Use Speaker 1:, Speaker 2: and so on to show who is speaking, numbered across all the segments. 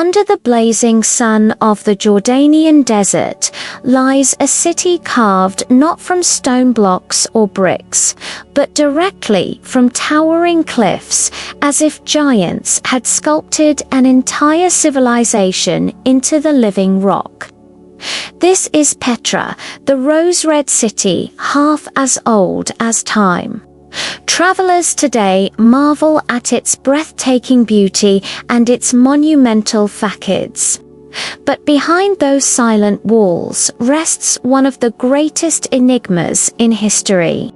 Speaker 1: Under the blazing sun of the Jordanian desert lies a city carved not from stone blocks or bricks, but directly from towering cliffs, as if giants had sculpted an entire civilization into the living rock. This is Petra, the rose-red city, half as old as time. Travelers today marvel at its breathtaking beauty and its monumental facades. But behind those silent walls rests one of the greatest enigmas in history.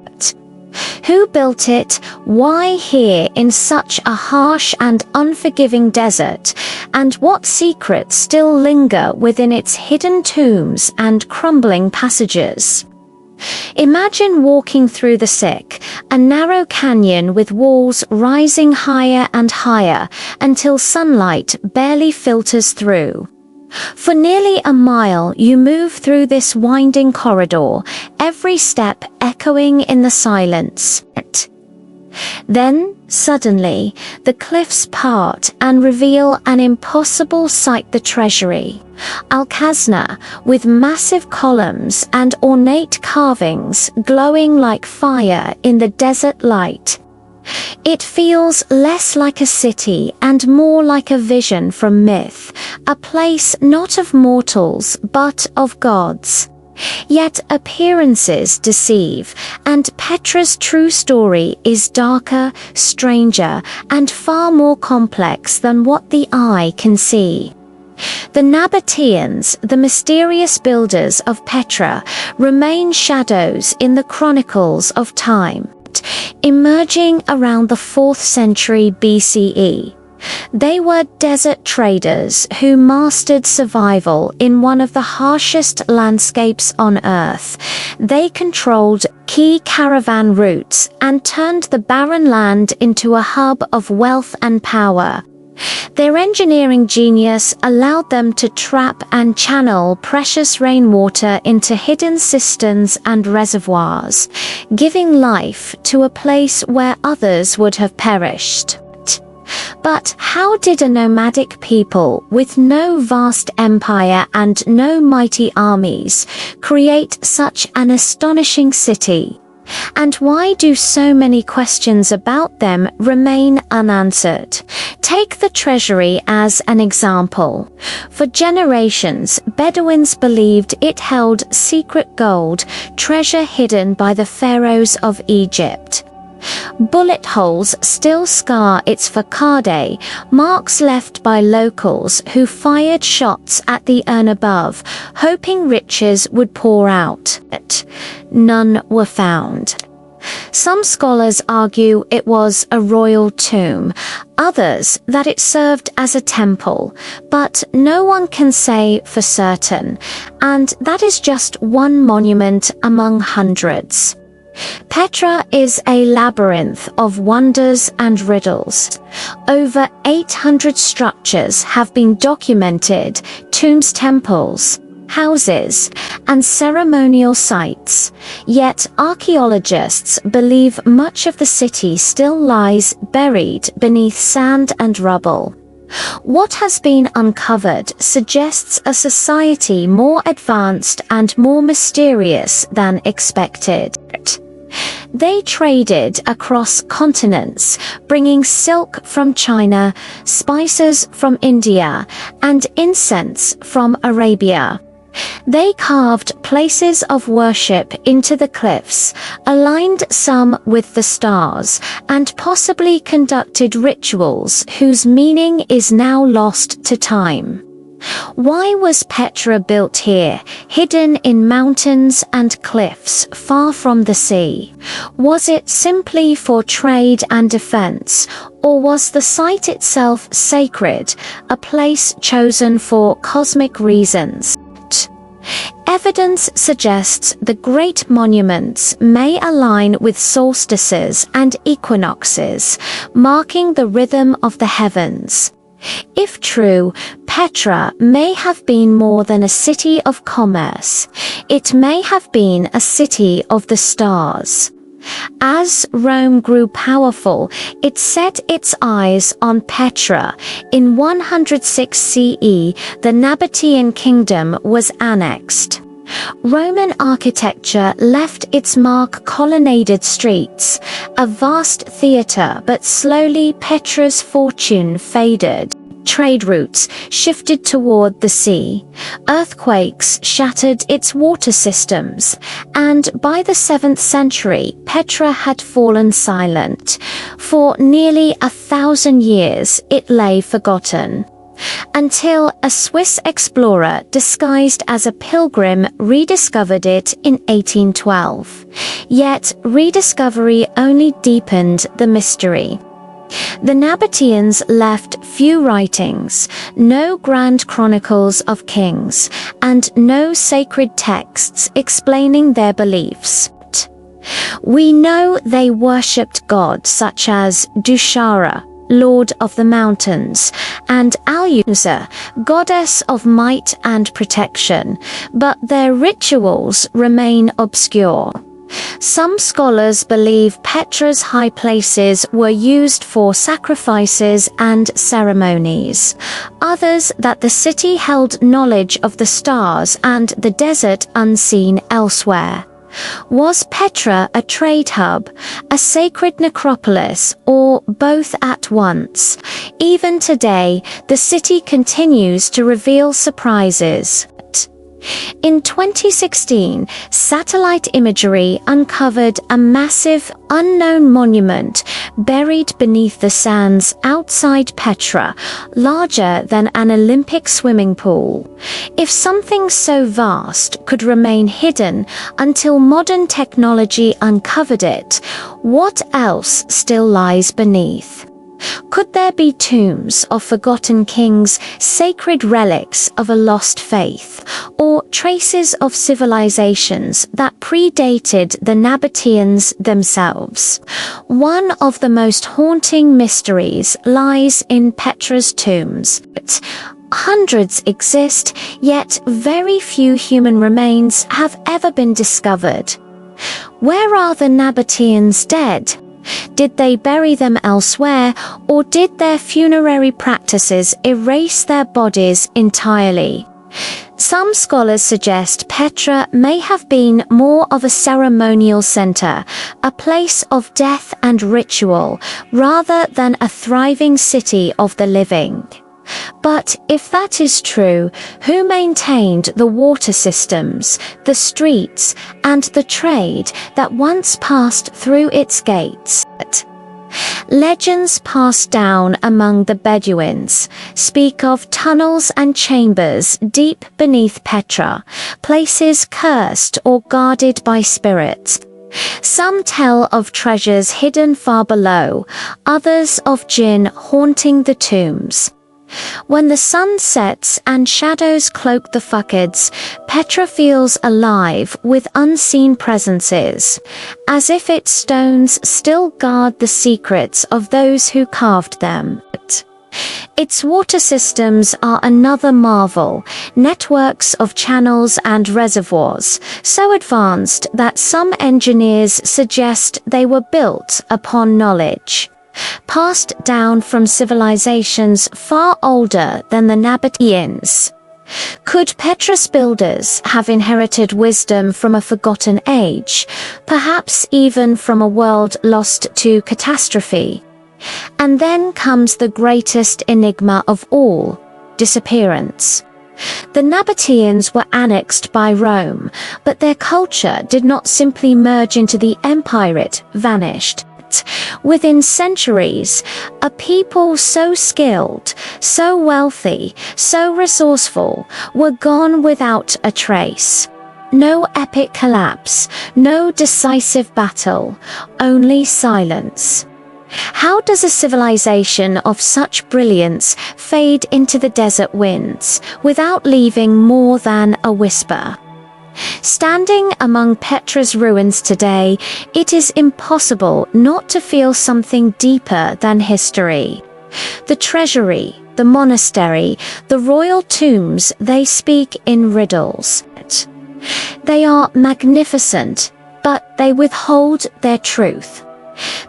Speaker 1: Who built it? Why here in such a harsh and unforgiving desert? And what secrets still linger within its hidden tombs and crumbling passages? Imagine walking through the Sick, a narrow canyon with walls rising higher and higher until sunlight barely filters through. For nearly a mile you move through this winding corridor, every step echoing in the silence. Then, suddenly, the cliffs part and reveal an impossible sight: the Treasury. Al-Khazna, with massive columns and ornate carvings glowing like fire in the desert light. It feels less like a city and more like a vision from myth, a place not of mortals but of gods. Yet appearances deceive, and Petra's true story is darker, stranger, and far more complex than what the eye can see. The Nabataeans, the mysterious builders of Petra, remain shadows in the chronicles of time, emerging around the 4th century BCE. They were desert traders who mastered survival in one of the harshest landscapes on Earth. They controlled key caravan routes and turned the barren land into a hub of wealth and power. Their engineering genius allowed them to trap and channel precious rainwater into hidden cisterns and reservoirs, giving life to a place where others would have perished. But how did a nomadic people with no vast empire and no mighty armies create such an astonishing city? And why do so many questions about them remain unanswered? Take the Treasury as an example. For generations, Bedouins believed it held secret gold, treasure hidden by the pharaohs of Egypt. Bullet holes still scar its facade, marks left by locals who fired shots at the urn above, hoping riches would pour out. None were found. Some scholars argue it was a royal tomb, others that it served as a temple, but no one can say for certain, and that is just one monument among hundreds. Petra is a labyrinth of wonders and riddles. Over 800 structures have been documented: tombs, temples, houses, and ceremonial sites. Yet archaeologists believe much of the city still lies buried beneath sand and rubble. What has been uncovered suggests a society more advanced and more mysterious than expected. They traded across continents, bringing silk from China, spices from India, and incense from Arabia. They carved places of worship into the cliffs, aligned some with the stars, and possibly conducted rituals whose meaning is now lost to time. Why was Petra built here, hidden in mountains and cliffs far from the sea? Was it simply for trade and defense, or was the site itself sacred, a place chosen for cosmic reasons? Evidence suggests the great monuments may align with solstices and equinoxes, marking the rhythm of the heavens. If true, Petra may have been more than a city of commerce. It may have been a city of the stars. As Rome grew powerful, it set its eyes on Petra. In 106 CE, the Nabataean kingdom was annexed. Roman architecture left its mark: colonnaded streets, a vast theatre, but slowly Petra's fortune faded. Trade routes shifted toward the sea, earthquakes shattered its water systems, and by the 7th century, Petra had fallen silent. For nearly 1,000 years, it lay forgotten, until a Swiss explorer disguised as a pilgrim rediscovered it in 1812. Yet, rediscovery only deepened the mystery. The Nabataeans left few writings, no grand chronicles of kings, and no sacred texts explaining their beliefs. We know they worshipped gods such as Dushara, Lord of the Mountains, and Alusa, goddess of might and protection, but their rituals remain obscure. Some scholars believe Petra's high places were used for sacrifices and ceremonies. Others that the city held knowledge of the stars and the desert unseen elsewhere. Was Petra a trade hub, a sacred necropolis, or both at once? Even today, the city continues to reveal surprises. In 2016, satellite imagery uncovered a massive, unknown monument buried beneath the sands outside Petra, larger than an Olympic swimming pool. If something so vast could remain hidden until modern technology uncovered it, what else still lies beneath? Could there be tombs of forgotten kings, sacred relics of a lost faith, or traces of civilizations that predated the Nabataeans themselves? One of the most haunting mysteries lies in Petra's tombs. Hundreds exist, yet very few human remains have ever been discovered. Where are the Nabataeans dead? Did they bury them elsewhere, or did their funerary practices erase their bodies entirely? Some scholars suggest Petra may have been more of a ceremonial center, a place of death and ritual, rather than a thriving city of the living. But if that is true, who maintained the water systems, the streets, and the trade that once passed through its gates? Legends passed down among the Bedouins speak of tunnels and chambers deep beneath Petra, places cursed or guarded by spirits. Some tell of treasures hidden far below, others of jinn haunting the tombs. When the sun sets and shadows cloak the facades, Petra feels alive with unseen presences, as if its stones still guard the secrets of those who carved them. Its water systems are another marvel, networks of channels and reservoirs, so advanced that some engineers suggest they were built upon knowledge passed down from civilizations far older than the Nabataeans. Could Petra's builders have inherited wisdom from a forgotten age, perhaps even from a world lost to catastrophe? And then comes the greatest enigma of all: disappearance. The Nabataeans were annexed by Rome, but their culture did not simply merge into the empire, it vanished. Within centuries, a people so skilled, so wealthy, so resourceful, were gone without a trace. No epic collapse, no decisive battle, only silence. How does a civilization of such brilliance fade into the desert winds, without leaving more than a whisper? Standing among Petra's ruins today, it is impossible not to feel something deeper than history. The treasury, the monastery, the royal tombs, they speak in riddles. They are magnificent, but they withhold their truth.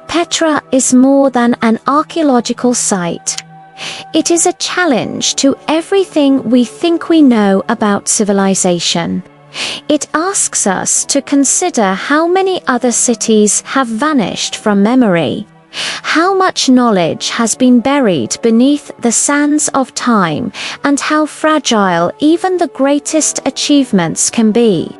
Speaker 1: Petra is more than an archaeological site. It is a challenge to everything we think we know about civilization. It asks us to consider how many other cities have vanished from memory, how much knowledge has been buried beneath the sands of time, and how fragile even the greatest achievements can be.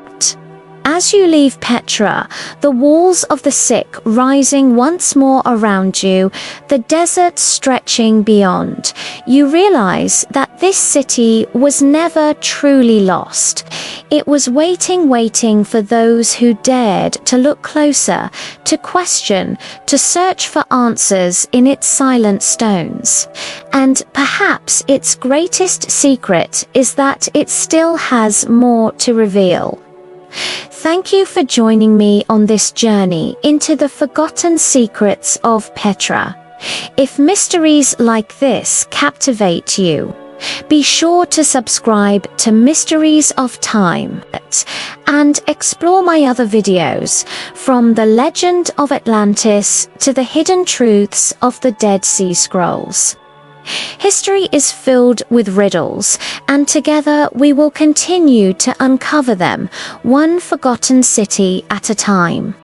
Speaker 1: As you leave Petra, the walls of the sick rising once more around you, the desert stretching beyond, you realize that this city was never truly lost. It was waiting for those who dared to look closer, to question, to search for answers in its silent stones. And perhaps its greatest secret is that it still has more to reveal. Thank you for joining me on this journey into the forgotten secrets of Petra. If mysteries like this captivate you, be sure to subscribe to Mysteries of Time and explore my other videos, from the legend of Atlantis to the hidden truths of the Dead Sea Scrolls. History is filled with riddles, and together we will continue to uncover them, one forgotten city at a time.